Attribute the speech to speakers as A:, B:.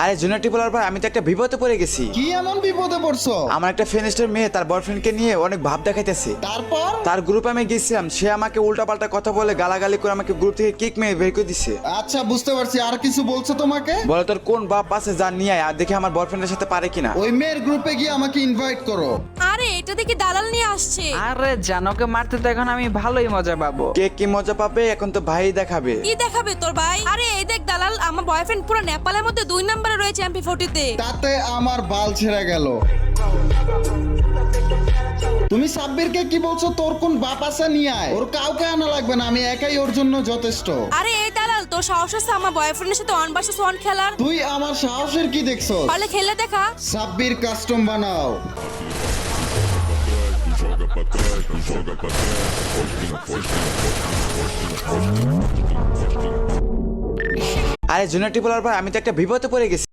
A: আরে জুনিয়র টিপলার ভাই, আমি তো একটা বিপদে পড়ে গেছি।
B: কি এমন বিপদে পড়ছো?
A: আমার একটা ফ্রেন্ডের মেয়ে তার বয়ফ্রেন্ডকে নিয়ে অনেক ভাব দেখাইতেছে।
B: তারপর?
A: তার গ্রুপে আমি গেছিলাম, সে আমাকে উল্টাপাল্টা কথা বলে গালাগালি করে আমাকে গ্রুপ থেকে কিক মেরে বের করে দিছে।
B: আচ্ছা বুঝতে পারছি, আর কিছু বলছো তোমাকে?
A: বলে তোর কোন বাপ আছে যা নিয়ে আয়, আর দেখে আমার বয়ফ্রেন্ডের সাথে পারে কিনা।
B: ওই মেয়ের গ্রুপে গিয়ে আমাকে ইনভাইট করো।
C: আরে এটা দেখি দালাল নিয়ে আসছে।
D: আরে জানোকে মারতে তো এখন আমি ভালোই মজা পাবো।
A: কে কি মজা পাবে এখন তো ভাই দেখাবে।
C: কি দেখাবে তোর ভাই? আরে এই দেখ দালাল, আমার বয়ফ্রেন্ড পুরো নেপালের মধ্যে 2 নম্বরে রয়েছে MP40 তে।
B: তাতে আমার বাল ছেড়ে গেল। তুমি সাব্বিরকে কি বলছো? তোর কোন বাপ আছে নিয়ে আয়। ওর কাউকে আনা লাগবে না, আমি একাই ওর জন্য যথেষ্ট।
C: আরে এই দালাল, তোর সাহস আছে আমার বয়ফ্রেন্ডের সাথে 1 vs 1 খেলার?
B: তুই আমার সাহসের কি দেখছো?
C: পারলে খেলে দেখা।
B: সাব্বির কাস্টম বানাও।
A: আরে জুনিয়র টিপলার ভাই, আমি তো একটা বিপদে পড়ে গেছি।